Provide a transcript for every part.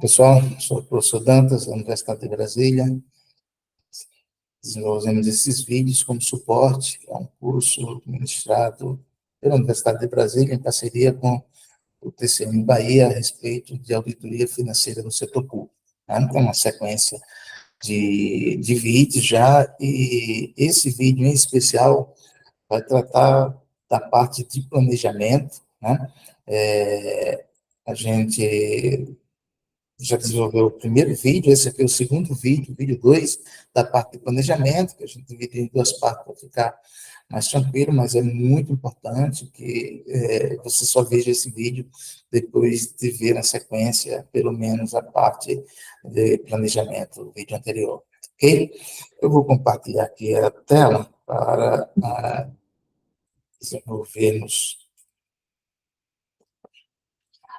Pessoal, sou o professor Dantas, da Universidade de Brasília. Desenvolvemos esses vídeos como suporte a um curso ministrado pela Universidade de Brasília, em parceria com o TCM Bahia, a respeito de auditoria financeira no setor público. Então, uma sequência de vídeos já, e esse vídeo em especial vai tratar da parte de planejamento, né? A gente já desenvolveu o primeiro vídeo, esse aqui é o segundo vídeo, vídeo 2, da parte de planejamento, que a gente dividiu em duas partes para ficar mais tranquilo, mas é muito importante que você só veja esse vídeo depois de ver na sequência, pelo menos a parte de planejamento, o vídeo anterior, ok? Eu vou compartilhar aqui a tela para desenvolvermos.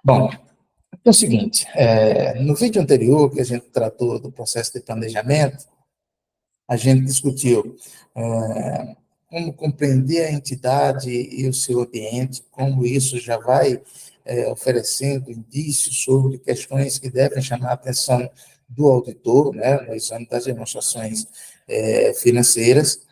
Bom, é o seguinte, no vídeo anterior, que a gente tratou do processo de planejamento, a gente discutiu como compreender a entidade e o seu ambiente, como isso já vai oferecendo indícios sobre questões que devem chamar a atenção do auditor, né, no exame das demonstrações financeiras.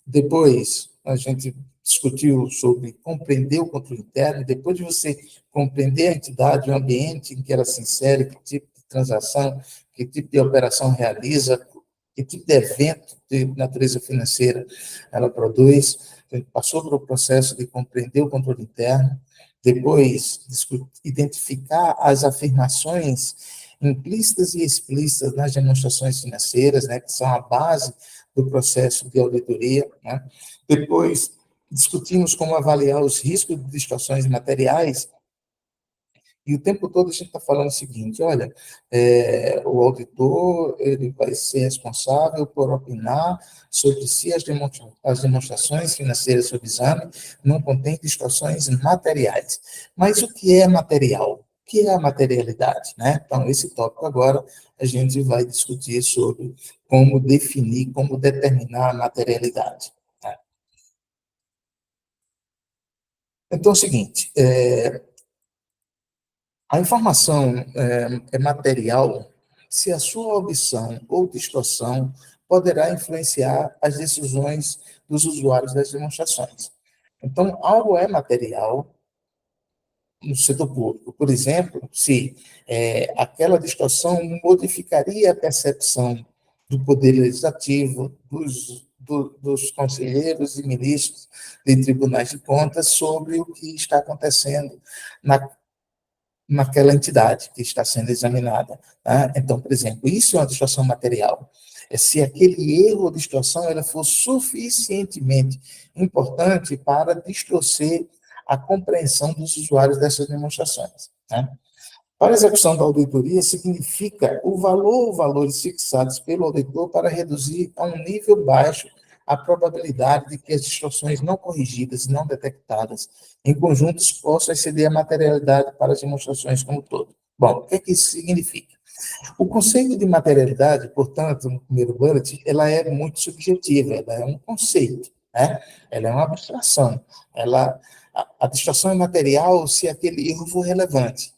Depois, a gente discutiu sobre compreender o controle interno, depois de você compreender a entidade, o ambiente em que ela se insere, que tipo de transação, que tipo de operação realiza, que tipo de evento de natureza financeira ela produz. A gente passou pelo processo de compreender o controle interno, depois identificar as afirmações implícitas e explícitas nas demonstrações financeiras, né, que são a base do processo de auditoria, né? Depois, discutimos como avaliar os riscos de distorções materiais, e o tempo todo a gente está falando o seguinte, olha, o auditor ele vai ser responsável por opinar sobre se as demonstrações financeiras sob exame não contêm distorções materiais. Mas o que é material? O que é a materialidade, né? Então, esse tópico agora a gente vai discutir sobre como definir, como determinar a materialidade. Tá? Então, é o seguinte, a informação é material se a sua omissão ou distorção poderá influenciar as decisões dos usuários das demonstrações. Então, algo é material no setor público. Por exemplo, se aquela distorção modificaria a percepção do Poder Legislativo, dos conselheiros e ministros de tribunais de contas sobre o que está acontecendo naquela entidade que está sendo examinada. Tá? Então, por exemplo, isso é uma distorção material. Se aquele erro ou distorção ela for suficientemente importante para distorcer a compreensão dos usuários dessas demonstrações. Né? Para a execução da auditoria, significa o valor ou valores fixados pelo auditor para reduzir a um nível baixo a probabilidade de que as distorções não corrigidas e não detectadas em conjuntos possam exceder a materialidade para as demonstrações como um todo. Bom, o que é que isso significa? O conceito de materialidade, portanto, no primeiro bullet, ela é muito subjetiva, ela é um conceito, né? Ela é uma abstração. A distorção é material se aquele erro for relevante.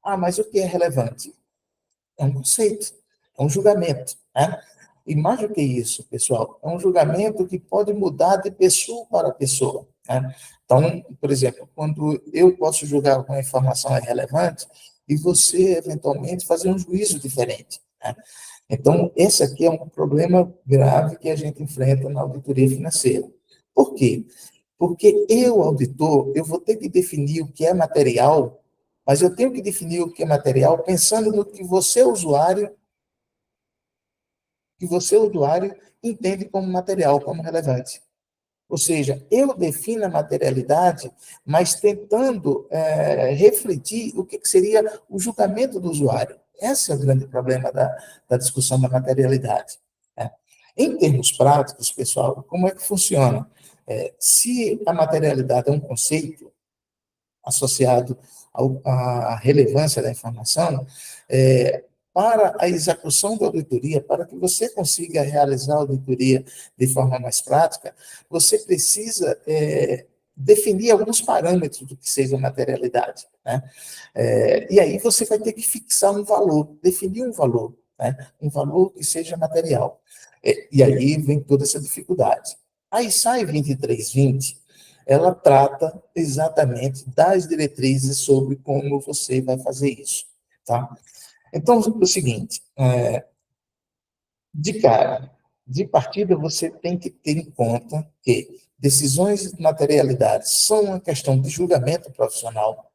Ah, mas o que é relevante? É um conceito, é um julgamento, né? E mais do que isso, pessoal, é um julgamento que pode mudar de pessoa para pessoa, né? Então, por exemplo, quando eu posso julgar que uma informação é relevante e você, eventualmente, fazer um juízo diferente, né? Então, esse aqui é um problema grave que a gente enfrenta na auditoria financeira. Por quê? Porque eu, auditor, eu vou ter que definir o que é material, mas eu tenho que definir o que é material pensando no que você, usuário, entende como material, como relevante. Ou seja, eu defino a materialidade, mas tentando refletir o que seria o julgamento do usuário. Esse é o grande problema da discussão da materialidade. Né? Em termos práticos, pessoal, como é que funciona? Se a materialidade é um conceito associado à relevância da informação, para a execução da auditoria, para que você consiga realizar a auditoria de forma mais prática, você precisa definir alguns parâmetros do que seja materialidade, né? E aí você vai ter que fixar um valor, definir um valor, né? Um valor que seja material. E aí vem toda essa dificuldade. Aí sai 2320, ela trata exatamente das diretrizes sobre como você vai fazer isso, tá? Então, é o seguinte, de cara, de partida, você tem que ter em conta que decisões de materialidade são uma questão de julgamento profissional,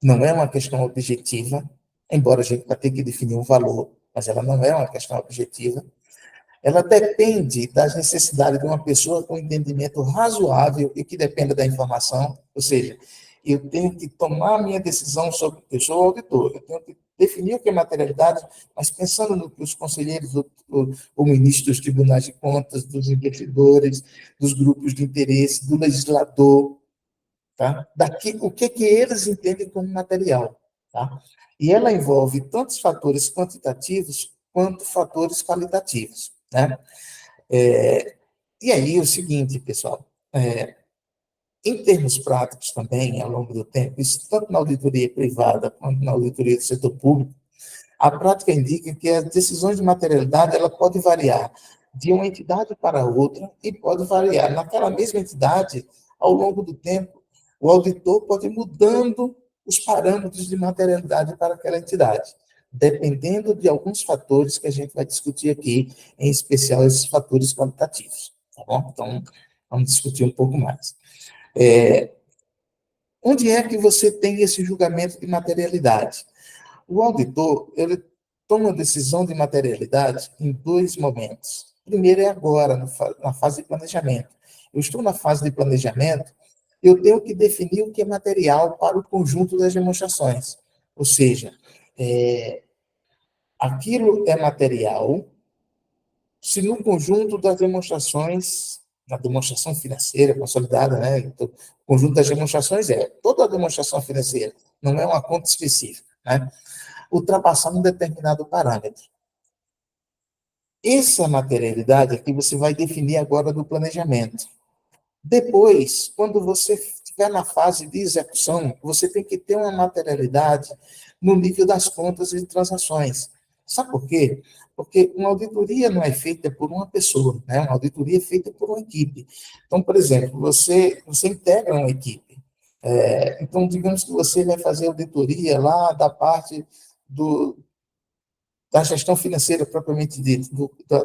não é uma questão objetiva, embora a gente vai ter que definir um valor, mas ela não é uma questão objetiva. Ela depende das necessidades de uma pessoa com entendimento razoável e que dependa da informação, ou seja, eu tenho que tomar a minha decisão sobre, eu sou auditor, eu tenho que definir o que é materialidade, mas pensando no que os conselheiros, o ministro dos tribunais de contas, dos investidores, dos grupos de interesse, do legislador, tá? Daqui, o que eles entendem como material, tá? E ela envolve tantos fatores quantitativos quanto fatores qualitativos, né? E aí, o seguinte, pessoal, em termos práticos também, ao longo do tempo, isso tanto na auditoria privada quanto na auditoria do setor público, a prática indica que as decisões de materialidade ela pode variar de uma entidade para outra e pode variar naquela mesma entidade ao longo do tempo. O auditor pode ir mudando os parâmetros de materialidade para aquela entidade, dependendo de alguns fatores que a gente vai discutir aqui, em especial esses fatores quantitativos, tá bom? Então, vamos discutir um pouco mais. Onde é que você tem esse julgamento de materialidade? O auditor, ele toma a decisão de materialidade em dois momentos. Primeiro é agora, na fase de planejamento. Eu estou na fase de planejamento, eu tenho que definir o que é material para o conjunto das demonstrações. Ou seja, aquilo é material se no conjunto das demonstrações, na demonstração financeira consolidada, né? Então, o conjunto das demonstrações é toda a demonstração financeira, não é uma conta específica, né? Ultrapassar um determinado parâmetro. Essa materialidade aqui você vai definir agora do planejamento. Depois, quando você estiver na fase de execução, você tem que ter uma materialidade no nível das contas e transações. Sabe por quê? Porque uma auditoria não é feita por uma pessoa, né? Uma auditoria é feita por uma equipe. Então, por exemplo, você integra uma equipe. Então, digamos que você vai fazer auditoria lá da parte do, da gestão financeira propriamente dita,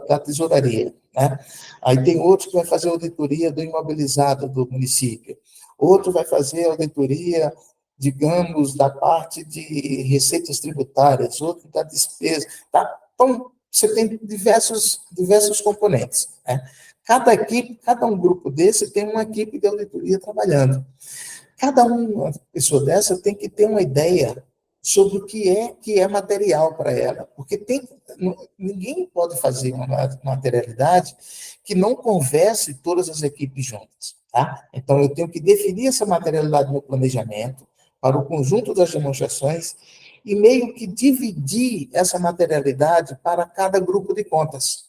da tesouraria, né? Aí tem outro que vai fazer auditoria do imobilizado do município, outro vai fazer auditoria, digamos, da parte de receitas tributárias, outro da despesa, tá? Então, você tem diversos componentes, né? Cada equipe, cada um grupo desse tem uma equipe de auditoria trabalhando. Cada uma pessoa dessa tem que ter uma ideia sobre o que é material para ela, porque ninguém pode fazer uma materialidade que não converse todas as equipes juntas, tá? Então, eu tenho que definir essa materialidade no planejamento para o conjunto das demonstrações e meio que dividir essa materialidade para cada grupo de contas.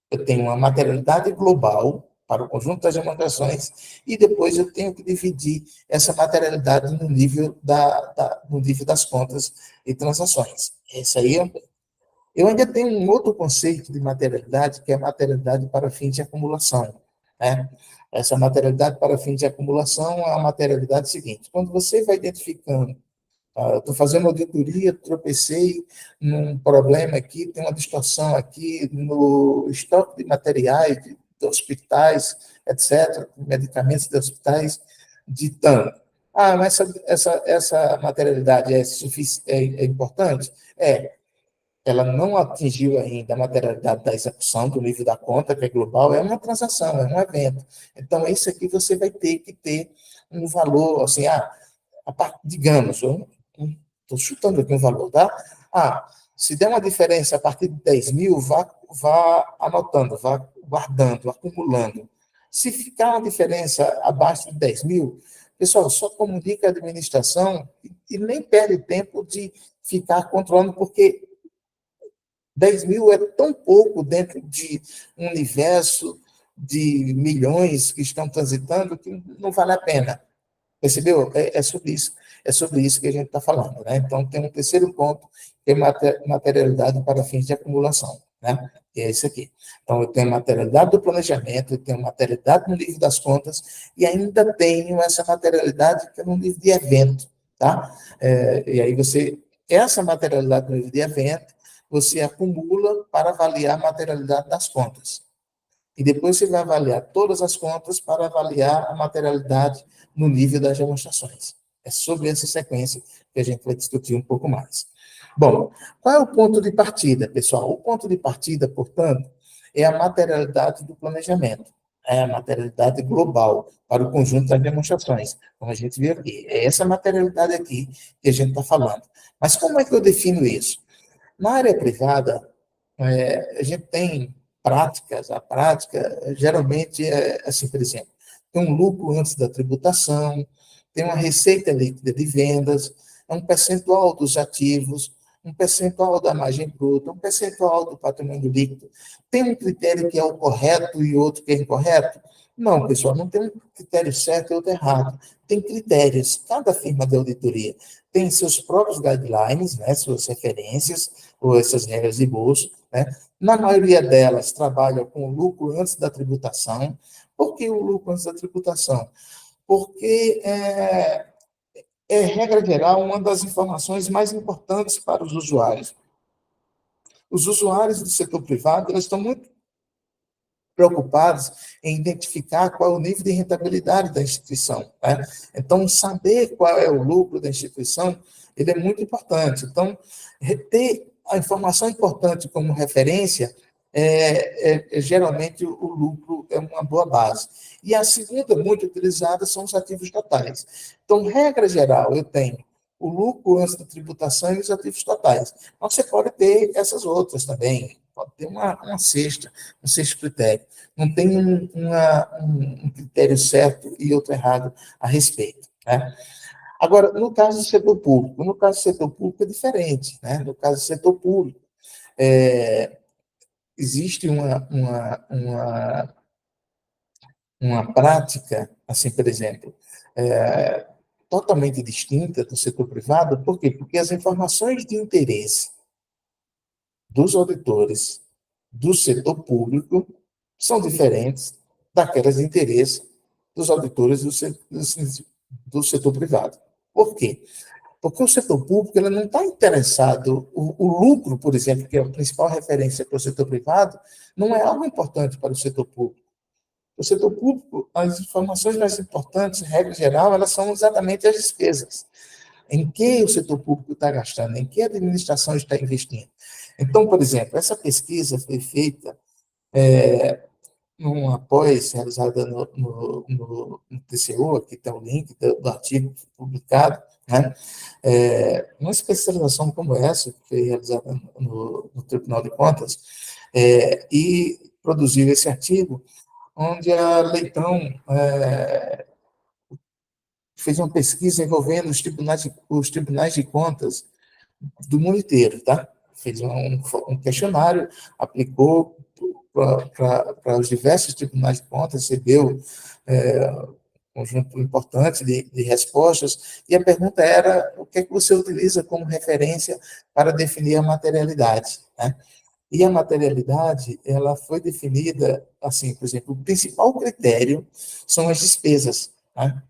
Eu tenho uma materialidade global para o conjunto das demonstrações e depois eu tenho que dividir essa materialidade no nível das contas e transações. Esse aí eu ainda tenho um outro conceito de materialidade, que é a materialidade para fins de acumulação, né? Essa materialidade para fins de acumulação é a materialidade seguinte: quando você vai identificando, estou fazendo auditoria, tropecei num problema aqui, tem uma distorção aqui no estoque de materiais de hospitais, etc., medicamentos de hospitais, de tanto. Ah, mas essa materialidade é importante? Ela não atingiu ainda a materialidade da execução do nível da conta, que é global, é uma transação, é um evento. Então, isso aqui você vai ter que ter um valor, assim, digamos, eu estou chutando aqui um valor, tá? Se der uma diferença a partir de 10 mil, vá anotando, vá guardando, acumulando. Se ficar uma diferença abaixo de 10 mil, pessoal, só comunica a administração e nem perde tempo de ficar controlando, porque 10 mil é tão pouco dentro de um universo de milhões que estão transitando que não vale a pena. Percebeu? É sobre isso que a gente está falando, né? Então, tem um terceiro ponto, que é materialidade para fins de acumulação, né? Que é esse aqui. Então, eu tenho materialidade do planejamento, eu tenho materialidade no livro das contas, e ainda tenho essa materialidade que é no livro de evento, tá? E aí essa materialidade no livro de evento, você acumula para avaliar a materialidade das contas. E depois você vai avaliar todas as contas para avaliar a materialidade no nível das demonstrações. É sobre essa sequência que a gente vai discutir um pouco mais. Bom, qual é o ponto de partida, pessoal? O ponto de partida, portanto, é a materialidade do planejamento. É a materialidade global para o conjunto das demonstrações, como a gente viu aqui. É essa materialidade aqui que a gente está falando. Mas como é que eu defino isso? Na área privada, a gente tem práticas, a prática geralmente é assim, por exemplo, tem um lucro antes da tributação, tem uma receita líquida de vendas, é um percentual dos ativos, um percentual da margem bruta, um percentual do patrimônio líquido. Tem um critério que é o correto e outro que é incorreto? Não, pessoal, não tem um critério certo e outro errado. Tem critérios. Cada firma de auditoria tem seus próprios guidelines, né, suas referências, ou essas regras de bolso, né? Na maioria delas, trabalham com o lucro antes da tributação. Por que o lucro antes da tributação? Porque regra geral, uma das informações mais importantes para os usuários. Os usuários do setor privado eles estão muito preocupados em identificar qual é o nível de rentabilidade da instituição, né? Então, saber qual é o lucro da instituição, ele é muito importante. Então, ter a informação importante como referência, geralmente o lucro é uma boa base. E a segunda, muito utilizada, são os ativos totais. Então, regra geral, eu tenho o lucro antes da tributação e os ativos totais. Mas você pode ter essas outras também, pode ter uma cesta, um sexto critério. Não tem um critério certo e outro errado a respeito, né? Agora, no caso do setor público, é diferente, né? No caso do setor público, existe uma prática, assim, por exemplo, totalmente distinta do setor privado, por quê? Porque as informações de interesse dos auditores do setor público são diferentes daquelas de interesse dos auditores do setor privado. Por quê? Porque o setor público ele não está interessado, o lucro, por exemplo, que é a principal referência para o setor privado, não é algo importante para o setor público. O setor público, as informações mais importantes, regra geral, elas são exatamente as despesas. Em que o setor público está gastando, em que a administração está investindo. Então, por exemplo, essa pesquisa foi feita numa pós realizada no TCU, aqui tem o link do artigo publicado, né? Uma especialização como essa, que foi realizada no Tribunal de Contas, e produziu esse artigo, onde a Leitão fez uma pesquisa envolvendo os tribunais de contas do mundo inteiro, tá? Fez um questionário, aplicou para os diversos tribunais de contas, recebeu um conjunto importante de respostas, e a pergunta era o que é que você utiliza como referência para definir a materialidade, né? E a materialidade, ela foi definida, assim, por exemplo, o principal critério são as despesas, né?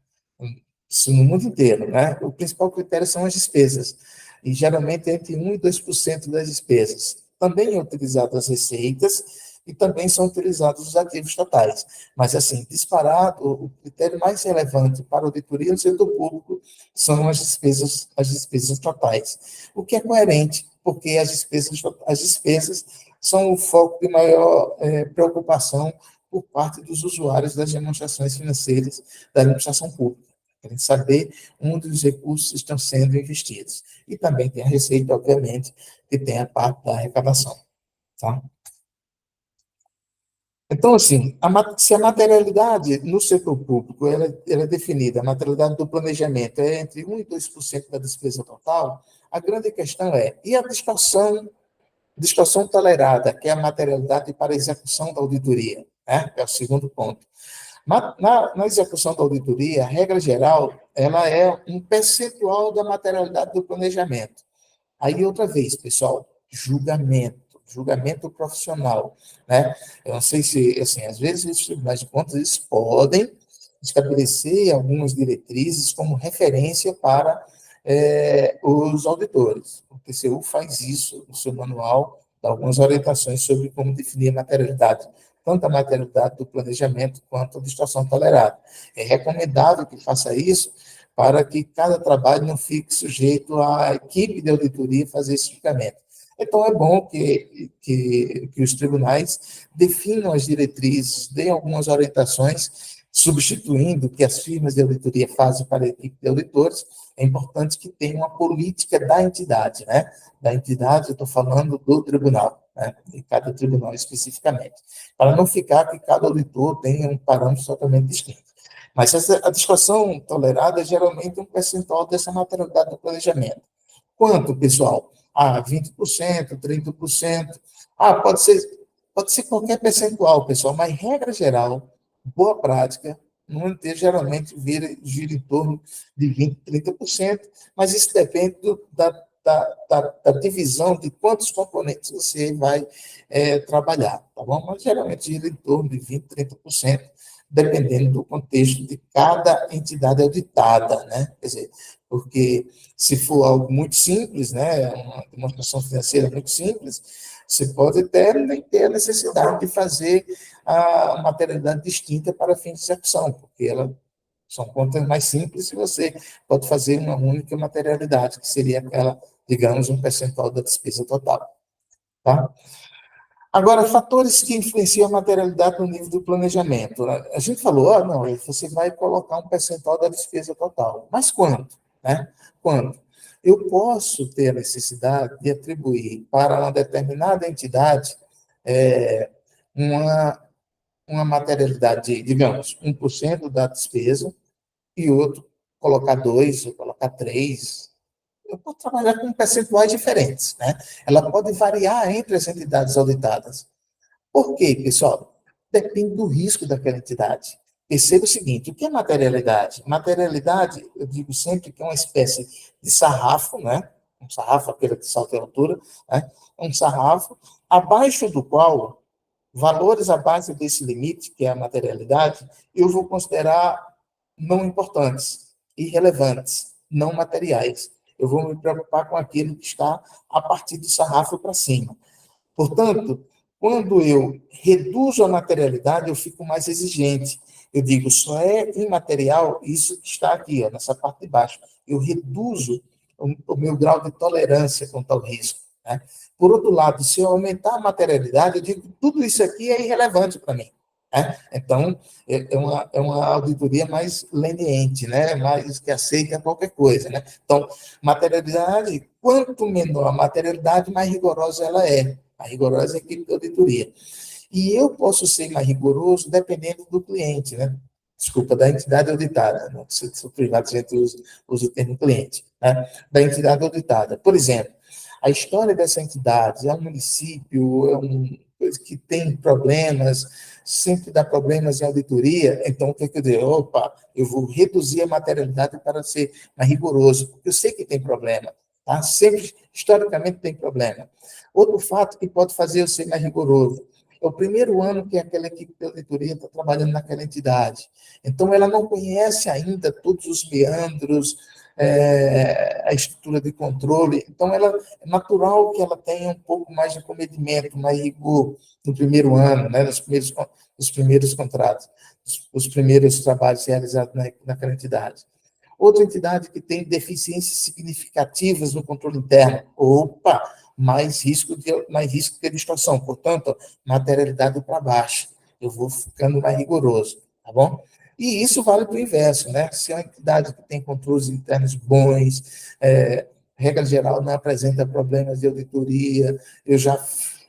Isso no mundo inteiro, né? O principal critério são as despesas, e geralmente é entre 1% e 2% das despesas. Também é utilizado as receitas e também são utilizados os ativos totais. Mas, assim, disparado, o critério mais relevante para a auditoria no setor público são as despesas totais, o que é coerente, porque as despesas são o foco de maior preocupação por parte dos usuários das demonstrações financeiras da administração pública. Querem saber onde os recursos estão sendo investidos. E também tem a receita, obviamente, que tem a parte da arrecadação. Tá? Então, assim, se a materialidade no setor público ela é definida, a materialidade do planejamento é entre 1% e 2% da despesa total, a grande questão e a distorção tolerada, que é a materialidade para a execução da auditoria? né? É o segundo ponto. Na execução da auditoria, a regra geral, ela é um percentual da materialidade do planejamento. Aí, outra vez, pessoal, julgamento profissional, né? Eu não sei se, assim, às vezes os tribunais de contas, eles podem estabelecer algumas diretrizes como referência para os auditores. O TCU faz isso no seu manual, dá algumas orientações sobre como definir a materialidade, tanto a materialidade do planejamento quanto a distorção tolerada. É recomendável que faça isso para que cada trabalho não fique sujeito à equipe de auditoria fazer esse julgamento. Então, é bom que os tribunais definam as diretrizes, deem algumas orientações, substituindo o que as firmas de auditoria fazem para a equipe de auditores. É importante que tenha uma política da entidade, né? Da entidade, eu estou falando do tribunal, né? De cada tribunal especificamente, para não ficar que cada auditor tenha um parâmetro totalmente distinto. Mas a distorção tolerada é geralmente um percentual dessa materialidade do planejamento. Quanto, pessoal? 20%, 30%. Pode ser qualquer percentual, pessoal, mas regra geral, boa prática, no MT geralmente gira em torno de 20%, 30%, mas isso depende da divisão de quantos componentes você vai trabalhar, tá bom? Mas geralmente gira em torno de 20%, 30%, dependendo do contexto de cada entidade auditada, né? Quer dizer, porque se for algo muito simples, né, uma demonstração financeira muito simples, você pode até nem ter a necessidade de fazer a materialidade distinta para fins de execução, porque ela são contas mais simples e você pode fazer uma única materialidade, que seria aquela, digamos, um percentual da despesa total. Tá? Agora, fatores que influenciam a materialidade no nível do planejamento. A gente falou, não, você vai colocar um percentual da despesa total. Mas quanto? Né? Quanto? Eu posso ter a necessidade de atribuir para uma determinada entidade uma, uma materialidade de, digamos, 1% da despesa e outro colocar 2, ou colocar 3. Eu posso trabalhar com percentuais diferentes, né? Ela pode variar entre as entidades auditadas. Por quê, pessoal? Depende do risco daquela entidade. Perceba o seguinte, o que é materialidade? Materialidade, eu digo sempre que é uma espécie de sarrafo, né? Um sarrafo, aquele que salta em altura, né? Um sarrafo, abaixo do qual, valores abaixo desse limite, que é a materialidade, eu vou considerar não importantes, irrelevantes, não materiais. Eu vou me preocupar com aquilo que está a partir do sarrafo para cima. Portanto, quando eu reduzo a materialidade, eu fico mais exigente. Eu digo, só é imaterial isso que está aqui, ó, nessa parte de baixo. Eu reduzo o meu grau de tolerância quanto ao risco. Né? Por outro lado, se eu aumentar a materialidade, eu digo, tudo isso aqui é irrelevante para mim. Né? Então, é uma auditoria mais leniente, né? Mais que aceita qualquer coisa. Né? Então, materialidade, quanto menor a materialidade, mais rigorosa ela é. A rigorosa é a equipe de auditoria. E eu posso ser mais rigoroso dependendo do cliente, né? Desculpa, da entidade auditada. Né? Se privado, a gente usa o termo cliente. Né? Da entidade auditada. Por exemplo, a história dessa entidade é um município, é um que tem problemas, sempre dá problemas em auditoria, então o que eu digo? Opa, eu vou reduzir a materialidade para ser mais rigoroso, porque eu sei que tem problema, tá? Sempre, historicamente, tem problema. Outro fato que pode fazer eu ser mais rigoroso, é o primeiro ano que aquela equipe de auditoria está trabalhando naquela entidade. Então, ela não conhece ainda todos os meandros, a estrutura de controle. Então, é natural que ela tenha um pouco mais de comedimento, mais rigor no primeiro ano, né, nos primeiros contratos, os primeiros trabalhos realizados naquela entidade. Outra entidade que tem deficiências significativas no controle interno. Opa, mais risco de distorção. Portanto, materialidade para baixo. Eu vou ficando mais rigoroso, tá bom? E isso vale para o inverso, né? Se é uma entidade que tem controles internos bons, regra geral, não apresenta problemas de auditoria, eu já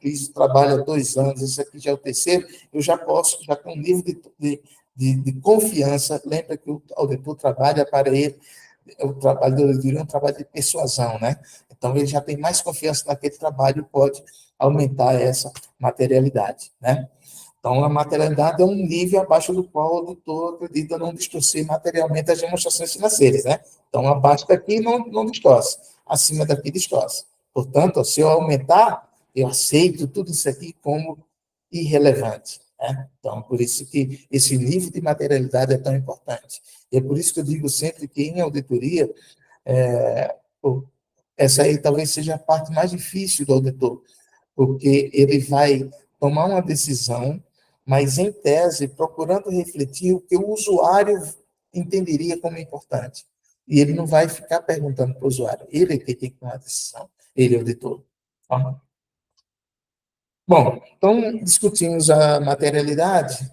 fiz o trabalho há 2 anos, esse aqui já é o terceiro, eu já tenho um nível de confiança. Lembra que o auditor trabalha para ele, o trabalho do auditor é um trabalho de persuasão, né? Então, ele já tem mais confiança naquele trabalho e pode aumentar essa materialidade, né? Então, a materialidade é um nível abaixo do qual o auditor acredita não distorcer materialmente as demonstrações financeiras, né? Então, abaixo daqui não distorce, acima daqui distorce. Portanto, se eu aumentar, eu aceito tudo isso aqui como irrelevante, né? Então, por isso que esse nível de materialidade é tão importante. E é por isso que eu digo sempre que em auditoria, é, essa aí talvez seja a parte mais difícil do auditor, porque ele vai tomar uma decisão, mas em tese, procurando refletir o que o usuário entenderia como importante. E ele não vai ficar perguntando para o usuário, ele é que tem que tomar a decisão, ele é o auditor. Tá? Bom, então discutimos a materialidade,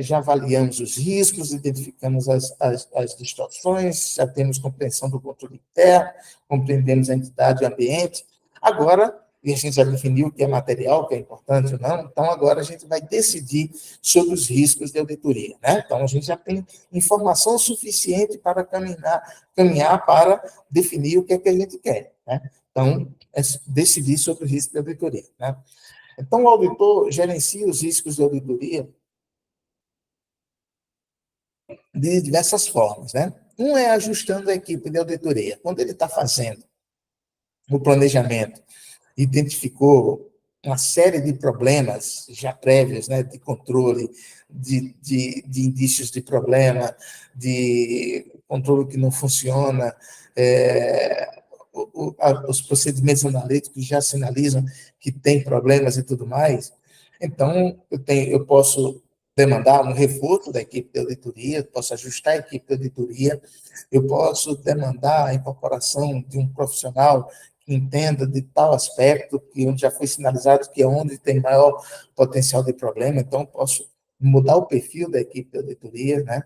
já avaliamos os riscos, identificamos as distorções, já temos compreensão do controle interno, compreendemos a entidade e o ambiente. Agora, e a gente já definiu o que é material, o que é importante ou não, então agora a gente vai decidir sobre os riscos de auditoria. Né? Então, a gente já tem informação suficiente para caminhar para definir o que é que a gente quer. Né? Então, é decidir sobre o risco de auditoria. Né? Então, o auditor gerencia os riscos de auditoria de diversas formas, né? Um é ajustando a equipe de auditoria. Quando ele está fazendo o planejamento, identificou uma série de problemas já prévios, né, de controle, de indícios de problema, de controle que não funciona, os procedimentos analíticos já sinalizam que tem problemas e tudo mais. Então, eu posso demandar um reforço da equipe de auditoria, posso ajustar a equipe de auditoria, eu posso demandar a incorporação de um profissional que entenda de tal aspecto, que onde já foi sinalizado que é onde tem maior potencial de problema, então posso mudar o perfil da equipe de auditoria, né?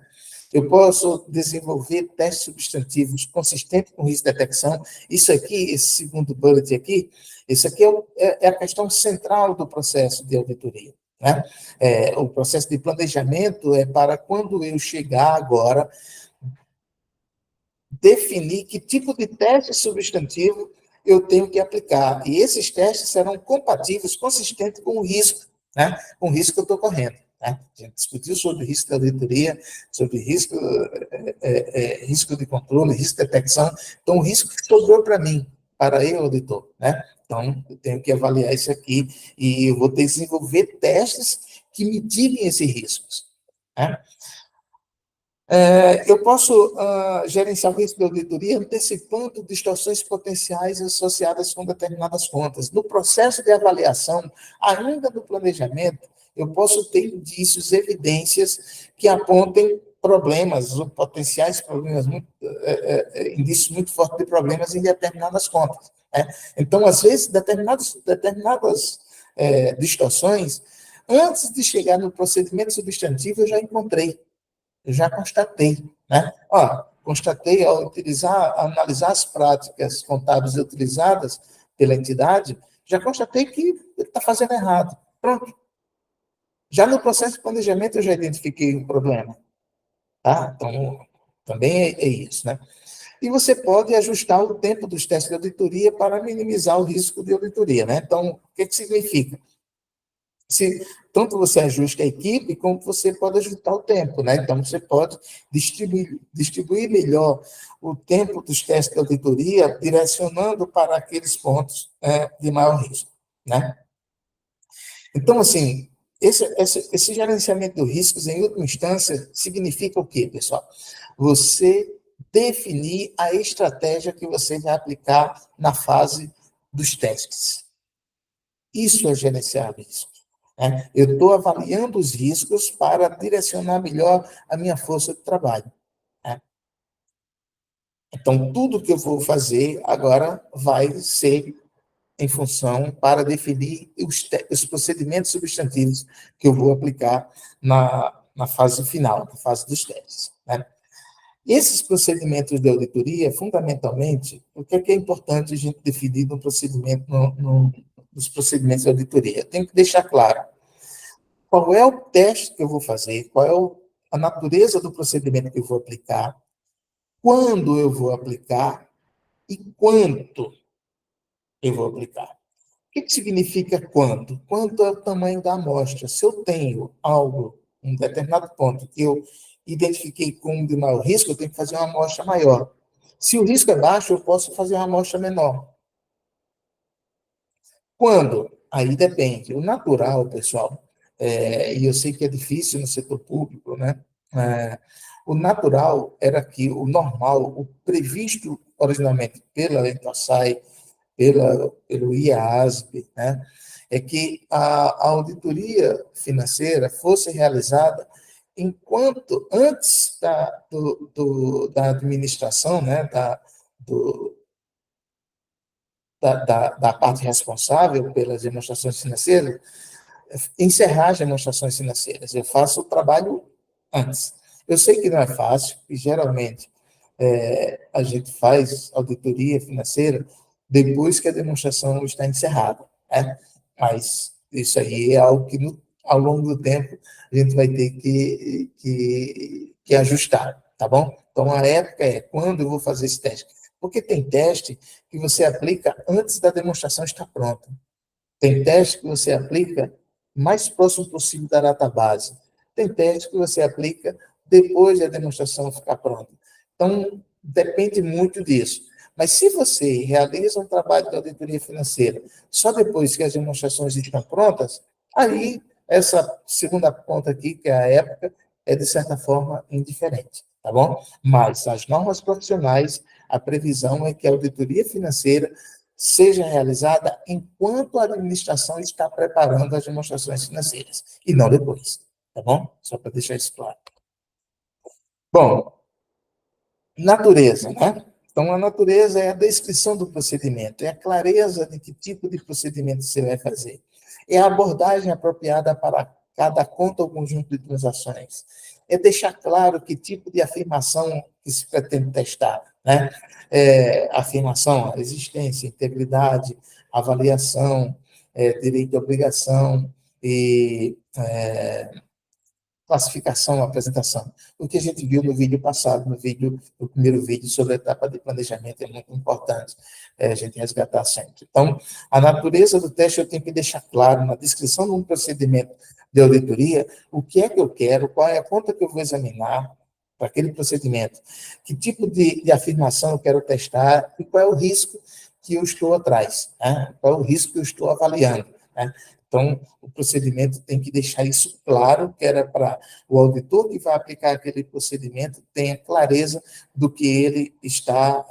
Eu posso desenvolver testes substantivos consistentes com risco de detecção. Isso aqui, esse segundo bullet aqui, isso aqui é a questão central do processo de auditoria. Né? O processo de planejamento é para quando eu chegar agora, definir que tipo de teste substantivo eu tenho que aplicar. E esses testes serão compatíveis, consistentes com o risco, né? Com o risco que eu estou correndo. Né? A gente discutiu sobre risco da auditoria, sobre risco de controle, risco de detecção. Então, o risco que sobrou para mim, para eu, auditor. Né? Então, eu tenho que avaliar isso aqui e eu vou desenvolver testes que mitiguem esses riscos. Né? Eu posso gerenciar o risco de auditoria antecipando distorções potenciais associadas com determinadas contas. No processo de avaliação, ainda no planejamento, eu posso ter indícios, evidências que apontem problemas ou potenciais problemas, indícios muito fortes de problemas em determinadas contas. Né? Então, às vezes, determinadas distorções, antes de chegar no procedimento substantivo, eu já encontrei. Eu já constatei, né? Constatei ao analisar as práticas contábeis utilizadas pela entidade, já constatei que ele está fazendo errado. Pronto. Já no processo de planejamento eu já identifiquei o problema, tá? Então, também é isso, né? E você pode ajustar o tempo dos testes de auditoria para minimizar o risco de auditoria, né? Então, o que significa? Tanto você ajusta a equipe, como você pode ajustar o tempo, né? Então, você pode distribuir melhor o tempo dos testes de auditoria, direcionando para aqueles pontos de maior risco, né? Então, assim, esse gerenciamento de riscos, em última instância, significa o quê, pessoal? Você definir a estratégia que você vai aplicar na fase dos testes. Isso é gerenciar riscos. Né? Eu estou avaliando os riscos para direcionar melhor a minha força de trabalho. Né? Então, tudo que eu vou fazer agora vai ser em função para definir os procedimentos substantivos que eu vou aplicar na fase final, na fase dos testes. Né? Esses procedimentos de auditoria, fundamentalmente, o que é importante a gente definir no procedimento, nos procedimentos de auditoria? Tem que deixar claro qual é o teste que eu vou fazer, qual é a natureza do procedimento que eu vou aplicar, quando eu vou aplicar e quanto eu vou aplicar. que significa quanto? Quanto é o tamanho da amostra? Se eu tenho algo, um determinado ponto, que eu identifiquei como de maior risco, eu tenho que fazer uma amostra maior. Se o risco é baixo, eu posso fazer uma amostra menor. Quando? Aí depende. O natural, pessoal, e eu sei que é difícil no setor público, né? É, o natural era que o normal, o previsto originalmente pela ENTASAI, pelo IASB, né, é que a auditoria financeira fosse realizada antes da administração, né, do, da parte responsável pelas demonstrações financeiras, encerrar as demonstrações financeiras. Eu faço o trabalho antes. Eu sei que não é fácil, e geralmente a gente faz auditoria financeira depois que a demonstração está encerrada, né? Mas isso aí é algo que, ao longo do tempo, a gente vai ter que ajustar, tá bom? Então, a época é quando eu vou fazer esse teste. Porque tem teste que você aplica antes da demonstração estar pronta. Tem teste que você aplica mais próximo possível da database. Tem teste que você aplica depois da demonstração ficar pronta. Então, depende muito disso. Mas se você realiza um trabalho de auditoria financeira só depois que as demonstrações estão prontas, aí essa segunda ponta aqui, que é a época, é de certa forma indiferente, tá bom? Mas as normas profissionais, a previsão é que a auditoria financeira seja realizada enquanto a administração está preparando as demonstrações financeiras, e não depois, tá bom? Só para deixar isso claro. Bom, natureza, né? Então, a natureza é a descrição do procedimento, é a clareza de que tipo de procedimento você vai fazer, é a abordagem apropriada para cada conta ou conjunto de transações, é deixar claro que tipo de afirmação que se pretende testar, né? Afirmação, existência, integridade, avaliação, direito e obrigação, e classificação, apresentação. O que a gente viu no vídeo passado, no primeiro vídeo sobre a etapa de planejamento, é muito importante a gente resgatar sempre. Então, a natureza do teste eu tenho que deixar claro na descrição de um procedimento de auditoria o que é que eu quero, qual é a conta que eu vou examinar para aquele procedimento, que tipo de afirmação eu quero testar e qual é o risco que eu estou atrás, né? Qual é o risco que eu estou avaliando, né? Então, o procedimento tem que deixar isso claro, que era para o auditor que vai aplicar aquele procedimento tenha clareza do que ele está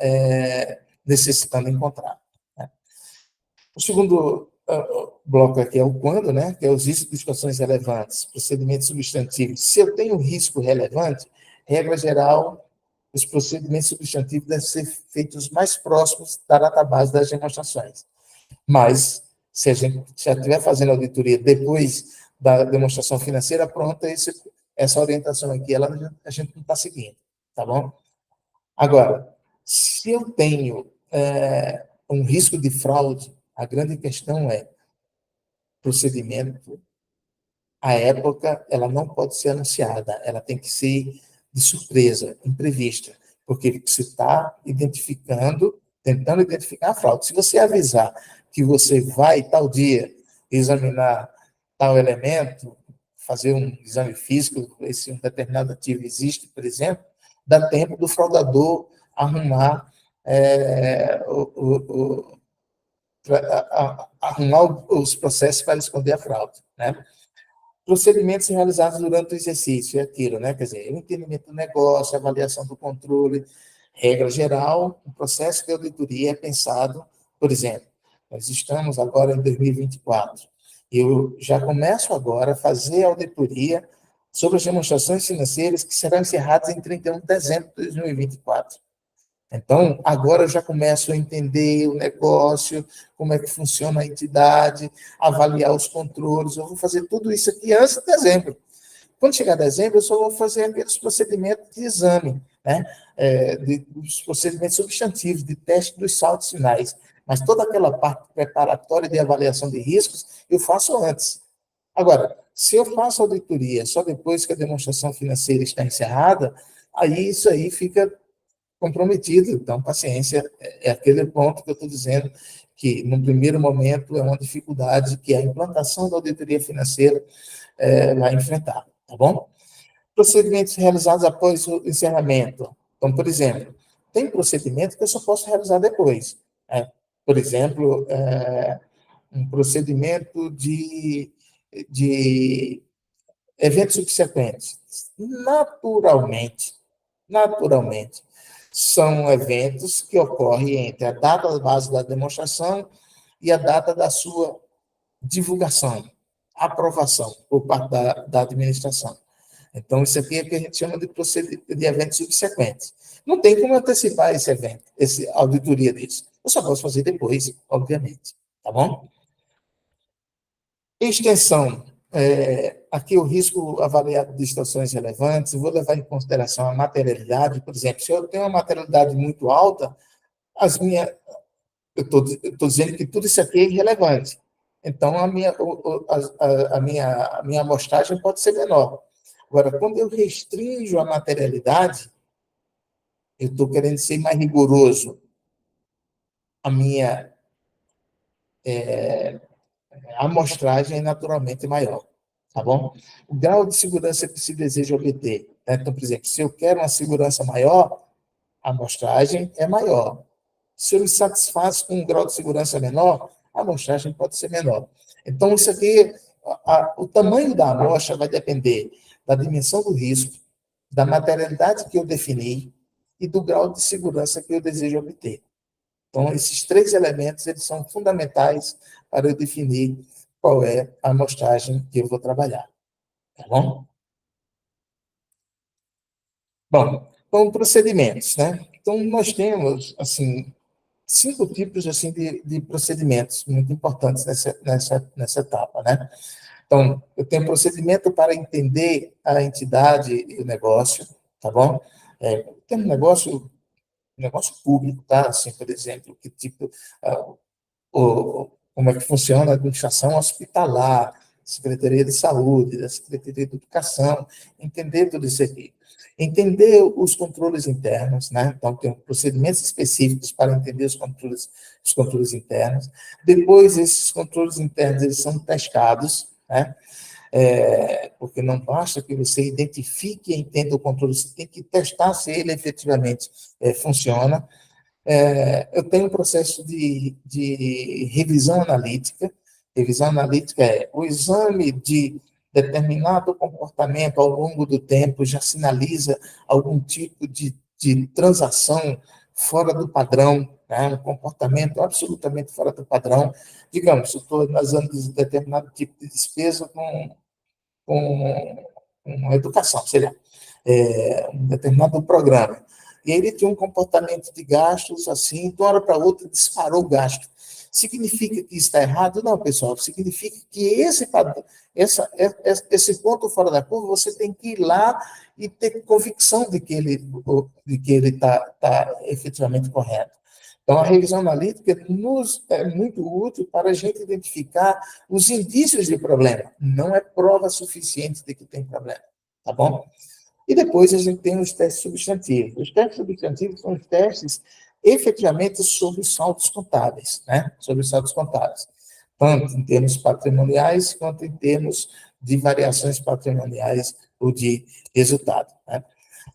necessitando encontrar, né? O segundo bloco aqui é o quando, né, que é os riscos de situações relevantes, procedimentos substantivos. Se eu tenho risco relevante, regra geral, os procedimentos substantivos devem ser feitos mais próximos da database das demonstrações. Mas, se a gente já estiver fazendo auditoria depois da demonstração financeira pronta, essa orientação aqui, a gente não está seguindo, tá bom? Agora, se eu tenho um risco de fraude, a grande questão é procedimento, a época, ela não pode ser anunciada, ela tem que ser de surpresa, imprevista, porque você está identificando, tentando identificar a fraude. Se você avisar que você vai, tal dia, examinar tal elemento, fazer um exame físico, ver se um determinado ativo existe, por exemplo, dá tempo do fraudador arrumar arrumar os processos para esconder a fraude, né? Procedimentos realizados durante o exercício, é aquilo, né? Quer dizer, o entendimento do negócio, a avaliação do controle, regra geral, o processo de auditoria é pensado, por exemplo, nós estamos agora em 2024, eu já começo agora a fazer a auditoria sobre as demonstrações financeiras que serão encerradas em 31 de dezembro de 2024. Então, agora eu já começo a entender o negócio, como é que funciona a entidade, avaliar os controles. Eu vou fazer tudo isso aqui antes de dezembro. Quando chegar dezembro, eu só vou fazer aqueles procedimentos de exame, né? Dos procedimentos substantivos, de teste dos saltos finais. Mas toda aquela parte preparatória de avaliação de riscos, eu faço antes. Agora, se eu faço auditoria só depois que a demonstração financeira está encerrada, aí isso aí fica comprometido. Então, paciência é aquele ponto que eu estou dizendo que, no primeiro momento, é uma dificuldade que a implantação da auditoria financeira vai enfrentar, tá bom? Procedimentos realizados após o encerramento. Então, por exemplo, tem procedimento que eu só posso realizar depois. Né? Por exemplo, um procedimento de eventos subsequentes. Naturalmente, são eventos que ocorrem entre a data base da demonstração e a data da sua divulgação, aprovação por parte da administração. Então, isso aqui é o que a gente chama de eventos subsequentes. Não tem como antecipar esse evento, essa auditoria disso. Eu só posso fazer depois, obviamente. Tá bom? Extensão. Aqui o risco avaliado de situações relevantes, vou levar em consideração a materialidade, por exemplo, se eu tenho uma materialidade muito alta, eu estou dizendo que tudo isso aqui é irrelevante. Então, a minha amostragem pode ser menor. Agora, quando eu restringo a materialidade, eu estou querendo ser mais rigoroso. A minha amostragem é naturalmente maior, tá bom? O grau de segurança que se deseja obter. Né? Então, por exemplo, se eu quero uma segurança maior, a amostragem é maior. Se eu me satisfaço com um grau de segurança menor, a amostragem pode ser menor. Então, isso aqui, o tamanho da amostra vai depender da dimensão do risco, da materialidade que eu defini e do grau de segurança que eu desejo obter. Então, esses três elementos, eles são fundamentais para eu definir qual é a amostragem que eu vou trabalhar. Tá bom? Bom, então, procedimentos, né? Então, nós temos, assim, 5 tipos, assim, de procedimentos muito importantes nessa etapa, né? Então, eu tenho procedimento para entender a entidade e o negócio, tá bom? Tem um negócio público, tá? Assim, por exemplo, que tipo, ah, como é que funciona a administração hospitalar, Secretaria de Saúde, da Secretaria de Educação, entender tudo isso aqui. Entender os controles internos, né? Então, tem procedimentos específicos para entender os controles internos. Depois, esses controles internos, eles são testados, né? Porque não basta que você identifique e entenda o controle, você tem que testar se ele efetivamente funciona. Eu tenho um processo de revisão analítica. Revisão analítica é o exame de determinado comportamento ao longo do tempo já sinaliza algum tipo de transação fora do padrão, né? Um comportamento absolutamente fora do padrão. Digamos, eu estou analisando determinado tipo de despesa com educação, sei lá, um determinado programa. E ele tinha um comportamento de gastos assim, de uma hora para outra disparou o gasto. Significa que isso está errado? Não, pessoal, significa que esse ponto fora da curva, você tem que ir lá e ter convicção de que ele está efetivamente correto. Então, a revisão analítica é muito útil para a gente identificar os indícios de problema. Não é prova suficiente de que tem problema, tá bom? E depois a gente tem os testes substantivos. Os testes substantivos são os testes efetivamente sobre os saldos contábeis, né? Sobre os saldos contábeis. Tanto em termos patrimoniais, quanto em termos de variações patrimoniais ou de resultado, né?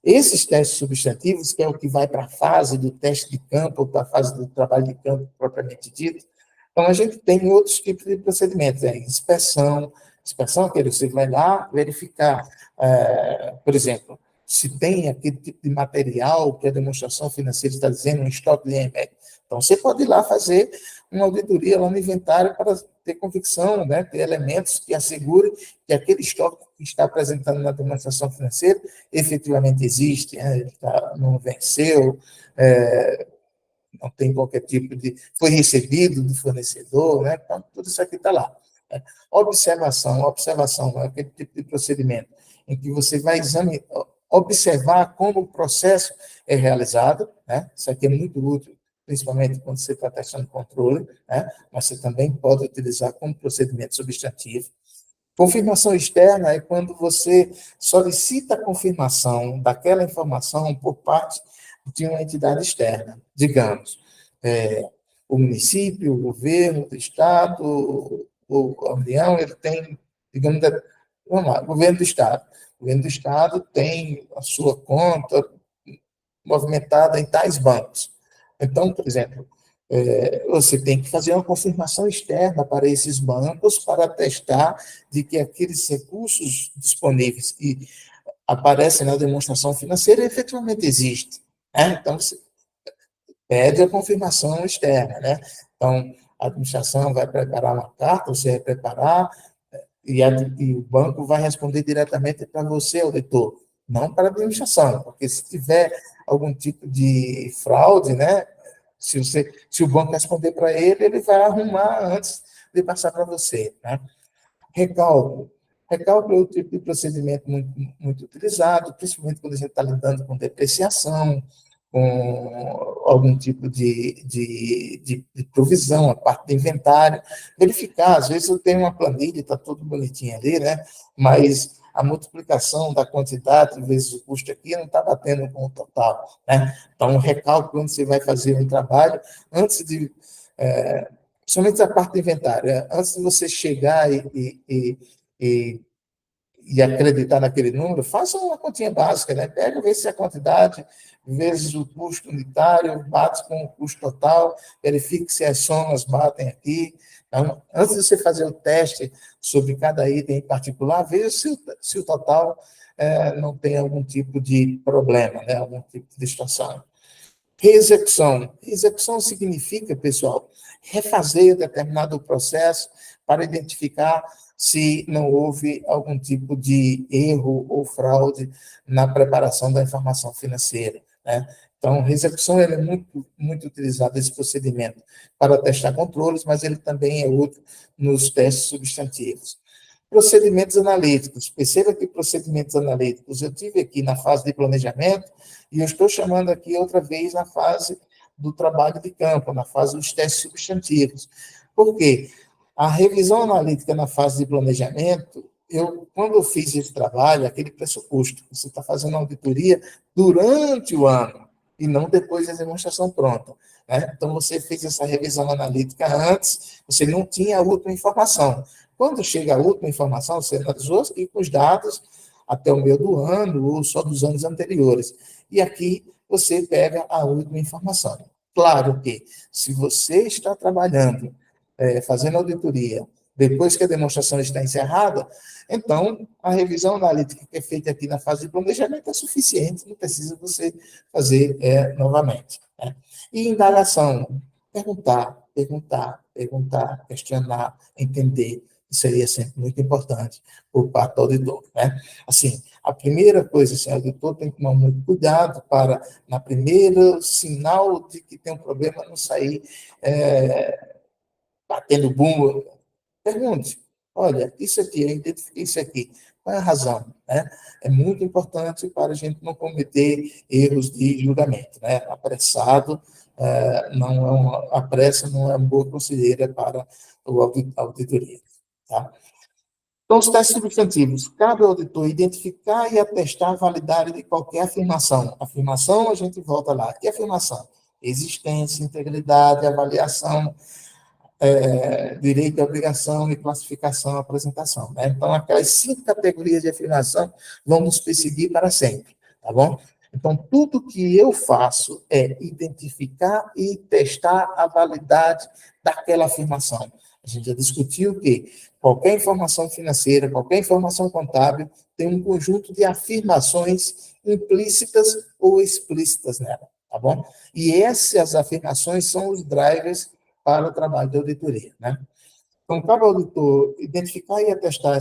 Esses testes substantivos, que é o que vai para a fase do teste de campo, ou para a fase do trabalho de campo propriamente dito, então a gente tem outros tipos de procedimentos, inspeção. Inspeção é que você vai lá verificar, por exemplo, se tem aquele tipo de material que a demonstração financeira está dizendo, um estoque de IMEC. Então, você pode ir lá fazer uma auditoria lá no inventário para ter convicção, né, ter elementos que assegurem que aquele estoque que está apresentando na demonstração financeira efetivamente existe, né, não venceu, não tem qualquer tipo de... foi recebido do fornecedor, né? Então, tudo isso aqui está lá. Né? Observação é aquele tipo de procedimento em que você vai observar como o processo é realizado, né? Isso aqui é muito útil, principalmente quando você está testando controle, né? Mas você também pode utilizar como procedimento substantivo. Confirmação externa é quando você solicita a confirmação daquela informação por parte de uma entidade externa. Digamos, O município, o governo do estado, a União, ele tem, digamos, vamos lá, o governo do estado. O governo do estado tem a sua conta movimentada em tais bancos. Então, por exemplo, você tem que fazer uma confirmação externa para esses bancos para atestar de que aqueles recursos disponíveis que aparecem na demonstração financeira efetivamente existem. Né? Então, você pede a confirmação externa. Né? Então, a administração vai preparar uma carta, você vai preparar, e o banco vai responder diretamente para você, auditor, não para a administração, porque se tiver algum tipo de fraude, né, se o banco responder para ele, ele vai arrumar antes de passar para você. Né? Recálculo. Recálculo é o tipo de procedimento muito utilizado, principalmente quando a gente está lidando com depreciação, com algum tipo de provisão, a parte de inventário. Verificar, às vezes eu tenho uma planilha, está tudo bonitinho ali, né? Mas a multiplicação da quantidade vezes o custo aqui não está batendo com o total, né? Então, o recálculo, quando você vai fazer um trabalho, antes de somente a parte do inventário. Antes de você chegar e, e acreditar naquele número, faça uma continha básica, né? Pega, vê se a quantidade vezes o custo unitário bate com o custo total, verifique se as somas batem aqui. Então, antes de você fazer o teste sobre cada item em particular, veja se o total não tem algum tipo de problema, né? Algum tipo de distorção. Reexecução. Reexecução significa, pessoal, refazer determinado processo para identificar se não houve algum tipo de erro ou fraude na preparação da informação financeira. Né? Então, reexecução é muito utilizado esse procedimento para testar controles, mas ele também é útil nos testes substantivos. Procedimentos analíticos. Perceba que procedimentos analíticos eu tive aqui na fase de planejamento e eu estou chamando aqui outra vez na fase do trabalho de campo, na fase dos testes substantivos. Por quê? A revisão analítica na fase de planejamento, quando eu fiz esse trabalho, aquele pressuposto, você está fazendo auditoria durante o ano e não depois da demonstração pronta. Né? Então, você fez essa revisão analítica antes, você não tinha a última informação. Quando chega a última informação, você analisou e com os dados até o meio do ano ou só dos anos anteriores. E aqui você pega a última informação. Claro que, se você está trabalhando, fazendo auditoria, depois que a demonstração está encerrada, então a revisão analítica que é feita aqui na fase de planejamento é suficiente, não precisa você fazer novamente. Né? E indagação, perguntar, questionar, entender, isso seria sempre muito importante por parte do auditor. Né? Assim, a primeira coisa, assim, o auditor tem que tomar muito cuidado para, na primeira sinal de que tem um problema, não sair batendo bumbo. Pergunte, olha, isso aqui, eu identifiquei isso aqui, qual é a razão? Né? É muito importante para a gente não cometer erros de julgamento. Né? Apressado, a pressa não é uma boa conselheira para a auditoria. Tá? Então, os testes substantivos. Cabe ao auditor identificar e atestar a validade de qualquer afirmação. Afirmação, a gente volta lá. Que afirmação? Existência, integridade, avaliação, direito, obrigação e classificação, apresentação. Né? Então, aquelas 5 categorias de afirmação vão nos perseguir para sempre, tá bom? Então, tudo que eu faço é identificar e testar a validade daquela afirmação. A gente já discutiu que qualquer informação financeira, qualquer informação contábil tem um conjunto de afirmações implícitas ou explícitas nela, tá bom? E essas afirmações são os drivers para o trabalho de auditoria. Né? Então, cabe ao auditor identificar e atestar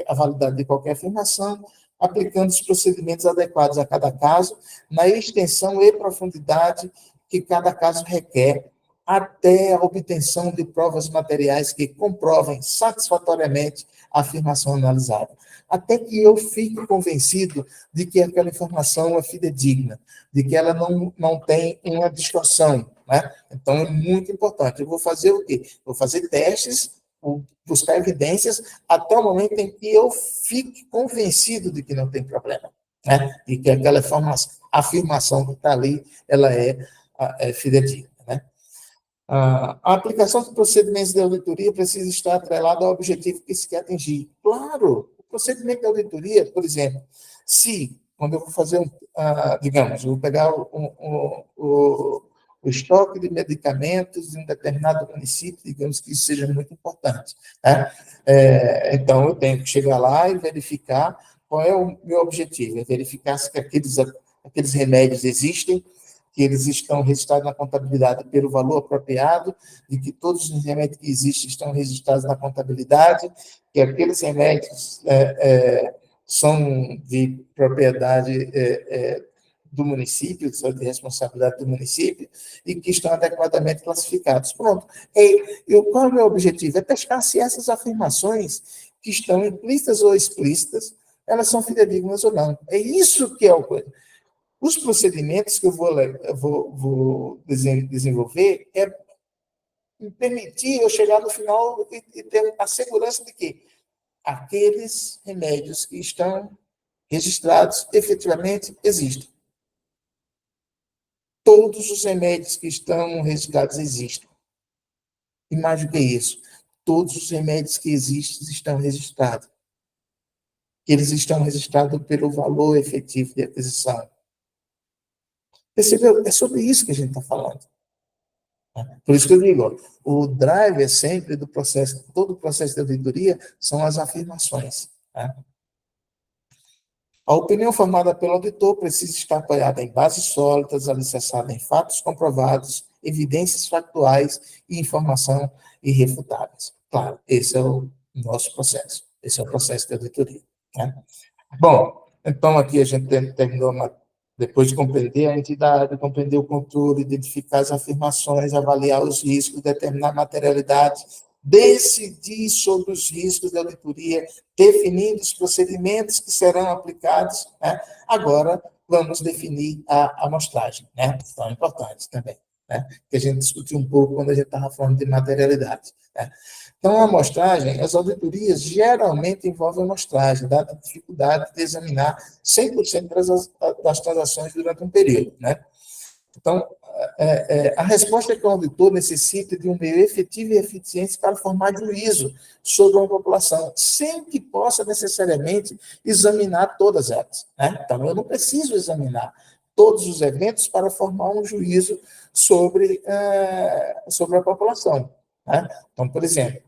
a validade de qualquer afirmação, aplicando os procedimentos adequados a cada caso, na extensão e profundidade que cada caso requer, até a obtenção de provas materiais que comprovem satisfatoriamente a afirmação analisada. Até que eu fique convencido de que aquela informação é fidedigna, de que ela não tem uma distorção. Né? Então, é muito importante. Eu vou fazer o quê? Vou fazer testes, buscar evidências, até o momento em que eu fique convencido de que não tem problema. Né? E que aquela afirmação que está ali, ela é fidedigna. Né? A aplicação de procedimentos de auditoria precisa estar atrelada ao objetivo que se quer atingir. Claro, o procedimento de auditoria, por exemplo, se, quando eu vou fazer, digamos, eu vou pegar o estoque de medicamentos de um determinado município, digamos que isso seja muito importante, né? Então, eu tenho que chegar lá e verificar qual é o meu objetivo, é verificar se aqueles remédios existem, que eles estão registrados na contabilidade pelo valor apropriado, de que todos os remédios que existem estão registrados na contabilidade, que aqueles remédios são de propriedade do município, são de responsabilidade do município, e que estão adequadamente classificados. Pronto. Qual é o meu objetivo? É testar se essas afirmações que estão implícitas ou explícitas, elas são fidedignas ou não. É isso que é o coisa. Os procedimentos que eu vou desenvolver é permitir eu chegar no final e ter a segurança de que aqueles remédios que estão registrados efetivamente existem. Todos os remédios que estão registrados existem. E mais do que isso, todos os remédios que existem estão registrados. Eles estão registrados pelo valor efetivo de aquisição. Percebeu? É sobre isso que a gente está falando. Por isso que eu digo, o driver sempre do processo, todo o processo de auditoria são as afirmações. Tá? A opinião formada pelo auditor precisa estar apoiada em bases sólidas, alicerçada em fatos comprovados, evidências factuais e informação irrefutáveis. Claro, esse é o nosso processo. Esse é o processo de auditoria. Né? Bom, então aqui a gente terminou, depois de compreender a entidade, compreender o controle, identificar as afirmações, avaliar os riscos, determinar a materialidade, decidir sobre os riscos da auditoria, definindo os procedimentos que serão aplicados, né? Agora, vamos definir a amostragem, né? Tão importante também, né? Que a gente discutiu um pouco quando a gente estava falando de materialidade, né? Então, a amostragem, as auditorias geralmente envolvem a amostragem, dada a dificuldade de examinar 100% das transações durante um período, né? Então, a resposta é que o auditor necessita de um meio efetivo e eficiente para formar juízo sobre uma população, sem que possa necessariamente examinar todas elas, né? Então, eu não preciso examinar todos os eventos para formar um juízo sobre a população, né? Então, por exemplo,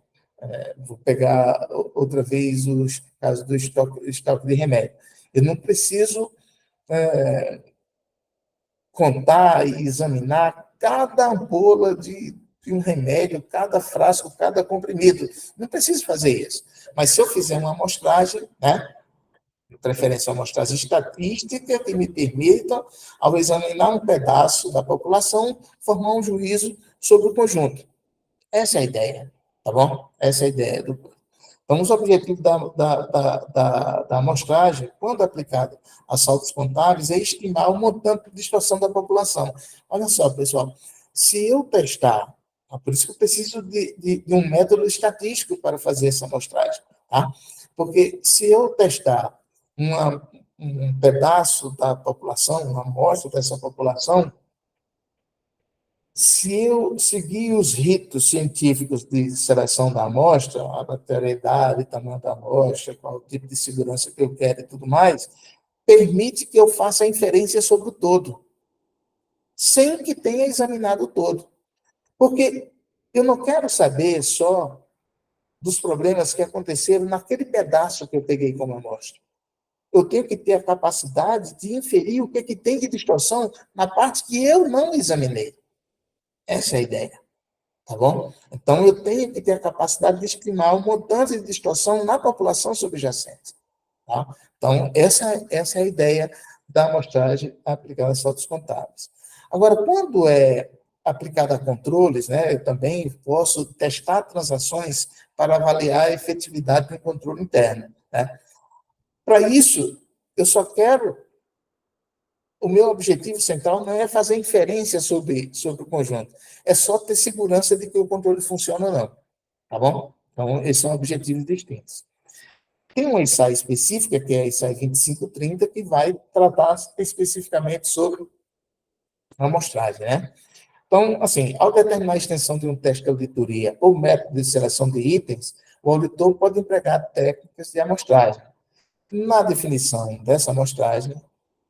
vou pegar outra vez os casos do estoque de remédio. Eu não preciso contar e examinar cada ampola de um remédio, cada frasco, cada comprimido. Não preciso fazer isso. Mas se eu fizer uma amostragem, né, de preferência uma amostragem estatística que me permita, ao examinar um pedaço da população, formar um juízo sobre o conjunto. Essa é a ideia, tá bom? Essa é a ideia do. Então, os objetivos da amostragem, quando aplicado a saldos contábeis, é estimar o montante de distorção da população. Olha só, pessoal, se eu testar, por isso que eu preciso de um método estatístico para fazer essa amostragem, tá? Porque se eu testar um pedaço da população, uma amostra dessa população, se eu seguir os ritos científicos de seleção da amostra, a materialidade, tamanho da amostra, qual o tipo de segurança que eu quero e tudo mais, permite que eu faça a inferência sobre o todo, sem que tenha examinado o todo. Porque eu não quero saber só dos problemas que aconteceram naquele pedaço que eu peguei como amostra. Eu tenho que ter a capacidade de inferir o que tem de distorção na parte que eu não examinei. Essa é a ideia. Tá bom? Então, eu tenho que ter a capacidade de estimar o montante de distorção na população subjacente. Tá? Então, essa é a ideia da amostragem aplicada a saldos contábeis. Agora, quando é aplicada a controles, né, eu também posso testar transações para avaliar a efetividade do controle interno. Né? Para isso, eu só quero. O meu objetivo central não é fazer inferência sobre o conjunto, é só ter segurança de que o controle funciona ou não, tá bom? Então, esses são objetivos distintos. Tem uma ensaio específica, que é a ensaio 2530, que vai tratar especificamente sobre a amostragem, né? Então, assim, ao determinar a extensão de um teste de auditoria ou método de seleção de itens, o auditor pode empregar técnicas de amostragem. Na definição dessa amostragem,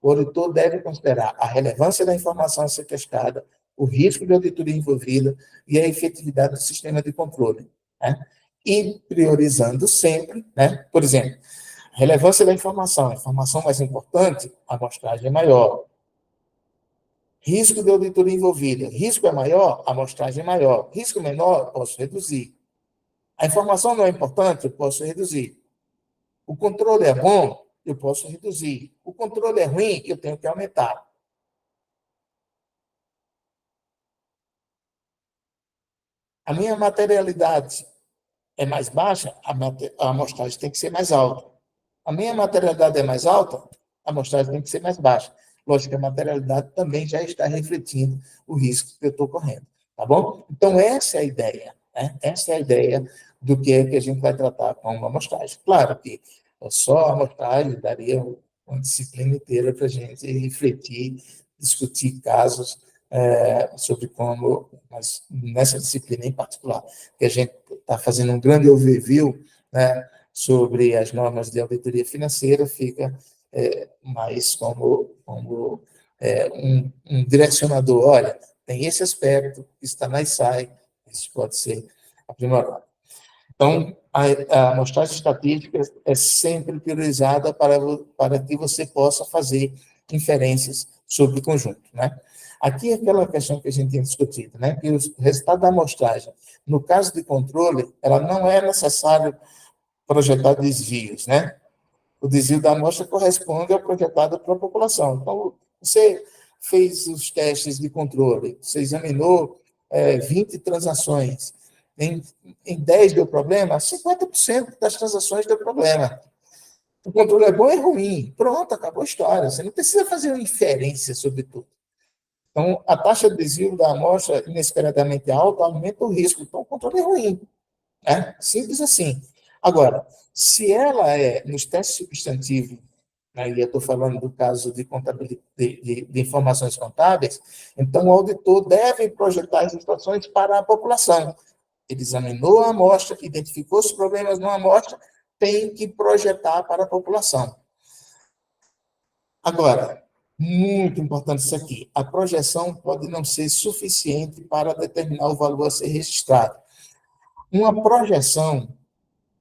o auditor deve considerar a relevância da informação a ser testada, o risco de auditoria envolvida e a efetividade do sistema de controle, né? E priorizando sempre, né? Por exemplo, relevância da informação, a informação mais importante, a amostragem é maior. Risco de auditoria envolvida, risco é maior, a amostragem é maior. Risco menor, posso reduzir. A informação não é importante, eu posso reduzir. O controle é bom, eu posso reduzir. O controle é ruim, eu tenho que aumentar. A minha materialidade é mais baixa, a amostragem tem que ser mais alta. A minha materialidade é mais alta, a amostragem tem que ser mais baixa. Lógico que a materialidade também já está refletindo o risco que eu estou correndo, tá bom? Então, essa é a ideia, né? Essa é a ideia do que é que a gente vai tratar com uma amostragem. Claro que só a amostragem daria uma disciplina inteira para a gente refletir, discutir casos sobre como, mas nessa disciplina em particular, que a gente está fazendo um grande overview, né, sobre as normas de auditoria financeira, fica mais como um direcionador. Olha, tem esse aspecto que está na ISAI, isso pode ser aprimorado. Então, a amostragem estatística é sempre priorizada para que você possa fazer inferências sobre o conjunto, né? Aqui é aquela questão que a gente tinha discutido, né? Que o resultado da amostragem, no caso de controle, ela não é necessário projetar desvios, né? O desvio da amostra corresponde ao projetado para a população. Então, você fez os testes de controle, você examinou 20 transações, em 10 deu problema, 50% das transações deu problema. O controle é bom ou é ruim? Pronto, acabou a história. Você não precisa fazer uma inferência sobre tudo. Então, a taxa de desvio da amostra inesperadamente alta aumenta o risco. Então, o controle é ruim. Simples assim. Agora, se ela é nos testes substantivos, aí eu estou falando do caso de contabilidade, de informações contábeis, então o auditor deve projetar as situações para a população. Ele examinou a amostra, identificou os problemas na amostra, tem que projetar para a população. Agora, muito importante isso aqui, a projeção pode não ser suficiente para determinar o valor a ser registrado. Uma projeção,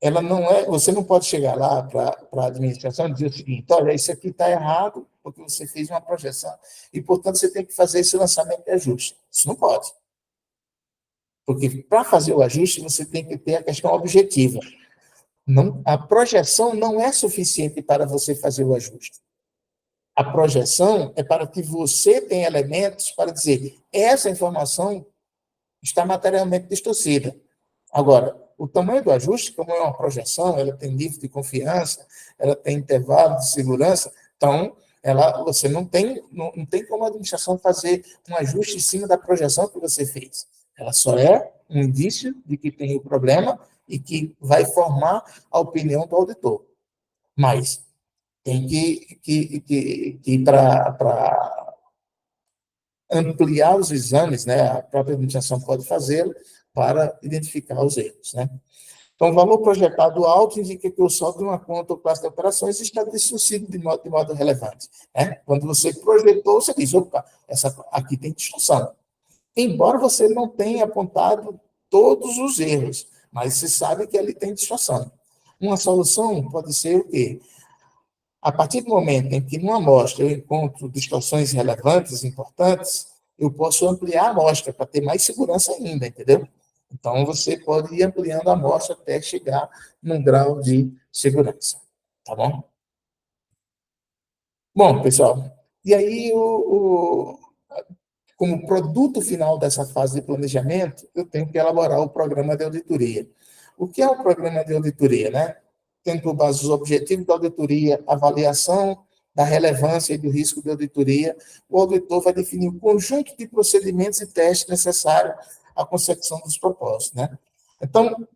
ela não é, você não pode chegar lá para a administração e dizer o seguinte: olha, isso aqui está errado, porque você fez uma projeção, e, portanto, você tem que fazer esse lançamento de ajuste. Isso não pode. Porque para fazer o ajuste, você tem que ter a questão objetiva. Não, a projeção não é suficiente para você fazer o ajuste. A projeção é para que você tenha elementos para dizer: essa informação está materialmente distorcida. Agora, o tamanho do ajuste, como é uma projeção, ela tem nível de confiança, ela tem intervalo de segurança, então você não tem como a administração fazer um ajuste em cima da projeção que você fez. Ela só é um indício de que tem o problema e que vai formar a opinião do auditor. Mas tem que para ampliar os exames, né, a própria administração pode fazê-lo para identificar os erros, né? Então, o valor projetado alto indica que o saldo de uma conta ou classe de operações está distorcido de modo relevante, né? Quando você projetou, você diz: opa, essa aqui tem distorção. Embora você não tenha apontado todos os erros, mas você sabe que ali tem distorção. Uma solução pode ser o quê? A partir do momento em que numa amostra eu encontro distorções relevantes, importantes, eu posso ampliar a amostra para ter mais segurança ainda, entendeu? Então, você pode ir ampliando a amostra até chegar num grau de segurança, tá bom? Bom, pessoal, e aí, como produto final dessa fase de planejamento, eu tenho que elaborar o programa de auditoria. O que é o programa de auditoria, né? Tendo por base os objetivos da auditoria, avaliação da relevância e do risco de auditoria, o auditor vai definir o conjunto de procedimentos e testes necessários à consecução dos propósitos, né? Então,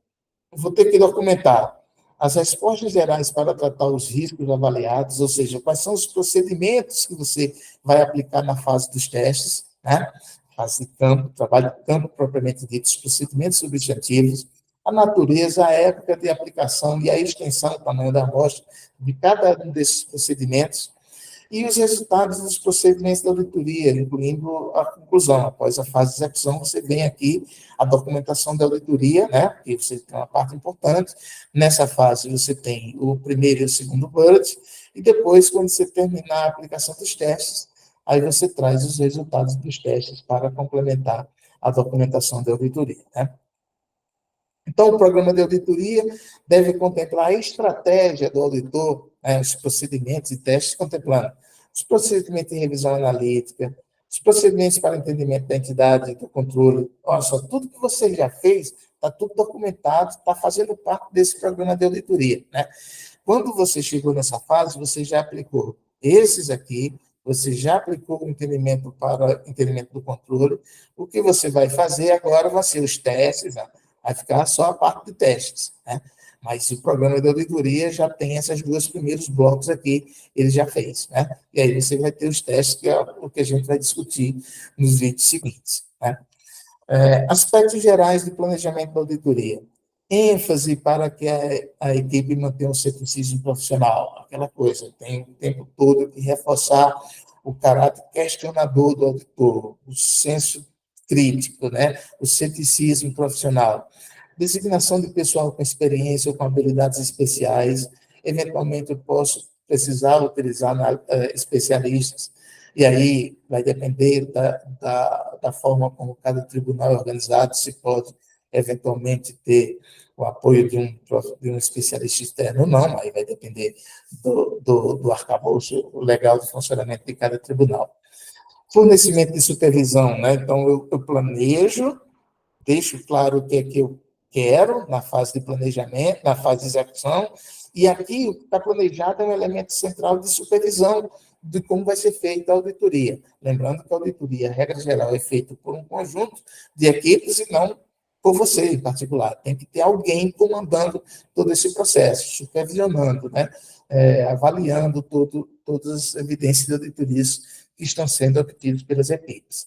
vou ter que documentar as respostas gerais para tratar os riscos avaliados, ou seja, quais são os procedimentos que você vai aplicar na fase dos testes, né? fase de campo, trabalho de campo propriamente dito, os procedimentos substantivos, a natureza, a época de aplicação e a extensão, o tamanho da amostra de cada um desses procedimentos, e os resultados dos procedimentos da auditoria, incluindo a conclusão. Após a fase de execução, você vem aqui a documentação da auditoria, né? Que você tem uma parte importante. Nessa fase, você tem o primeiro e o segundo bullet, e depois, quando você terminar a aplicação dos testes, aí você traz os resultados dos testes para complementar a documentação da auditoria, né? Então, o programa de auditoria deve contemplar a estratégia do auditor, né, os procedimentos e testes, contemplando os procedimentos de revisão analítica, os procedimentos para entendimento da entidade do controle. Olha só, tudo que você já fez, está tudo documentado, está fazendo parte desse programa de auditoria, né? Quando você chegou nessa fase, você já aplicou esses aqui, você já aplicou o entendimento para entendimento do controle. O que você vai fazer agora vai ser os testes, né? Vai ficar só a parte de testes, né? Mas o programa de auditoria já tem esses dois primeiros blocos aqui, ele já fez, né? E aí você vai ter os testes, que é o que a gente vai discutir nos vídeos seguintes, né? Aspectos gerais de planejamento da auditoria. ênfase para que a equipe mantenha o ceticismo profissional, aquela coisa, tem o tempo todo que reforçar o caráter questionador do auditor, o senso crítico, né? O ceticismo profissional. Designação de pessoal com experiência ou com habilidades especiais, eventualmente eu posso precisar utilizar especialistas, e aí vai depender da forma como cada tribunal é organizado, se pode eventualmente ter o apoio de um especialista externo ou não, aí vai depender do arcabouço legal de funcionamento de cada tribunal. Fornecimento de supervisão, né? Então, eu planejo, deixo claro o que é que eu quero na fase de planejamento, na fase de execução, e aqui o que está planejado é um elemento central de supervisão de como vai ser feita a auditoria. Lembrando que a auditoria, a regra geral, é feita por um conjunto de equipes e não por você em particular. Tem que ter alguém comandando todo esse processo, supervisionando, né? Avaliando todas as evidências de auditorias que estão sendo obtidas pelas equipes.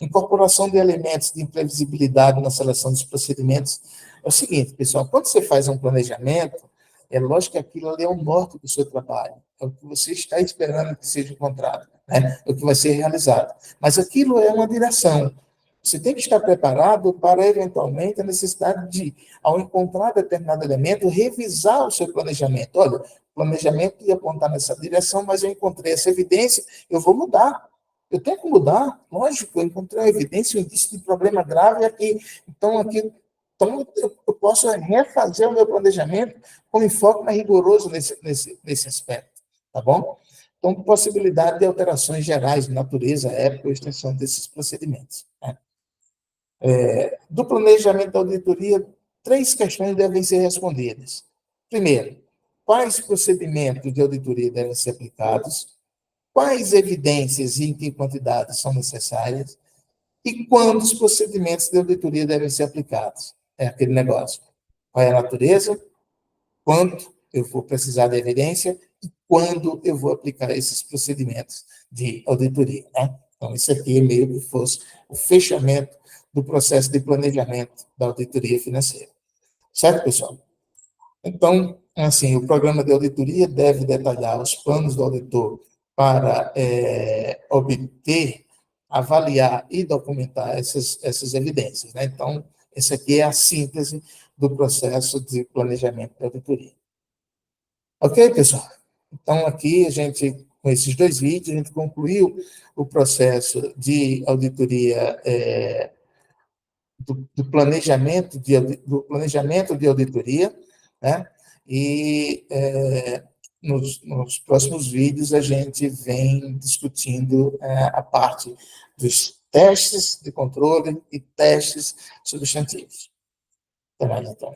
Incorporação de elementos de imprevisibilidade na seleção dos procedimentos. É o seguinte, pessoal, quando você faz um planejamento, é lógico que aquilo ali é o norte do seu trabalho, é o que você está esperando que seja encontrado, né? É o que vai ser realizado. Mas aquilo é uma direção. Você tem que estar preparado para, eventualmente, a necessidade de, ao encontrar determinado elemento, revisar o seu planejamento. Olha, o planejamento ia apontar nessa direção, mas eu encontrei essa evidência, eu vou mudar. Eu tenho que mudar, lógico, eu encontrei uma evidência, um indício de problema grave aqui. Então eu posso refazer o meu planejamento com enfoque mais rigoroso nesse aspecto, tá bom? Então, possibilidade de alterações gerais de natureza, época ou extensão desses procedimentos, né? Do planejamento da auditoria, 3 questões devem ser respondidas. Primeiro, quais procedimentos de auditoria devem ser aplicados? Quais evidências e em que quantidade são necessárias? E quando os procedimentos de auditoria devem ser aplicados? É aquele negócio. Qual é a natureza? Quanto eu vou precisar da evidência? E quando eu vou aplicar esses procedimentos de auditoria, né? Então, isso aqui é meio que fosse o fechamento do processo de planejamento da auditoria financeira. Certo, pessoal? Então, assim, o programa de auditoria deve detalhar os planos do auditor para obter, avaliar e documentar essas evidências, né? Então, essa aqui é a síntese do processo de planejamento da auditoria. Ok, pessoal? Então, aqui, com esses 2 vídeos, a gente concluiu o processo de auditoria, do planejamento de auditoria, né? E nos próximos vídeos a gente vem discutindo a parte dos testes de controle e testes substantivos. Até mais, então.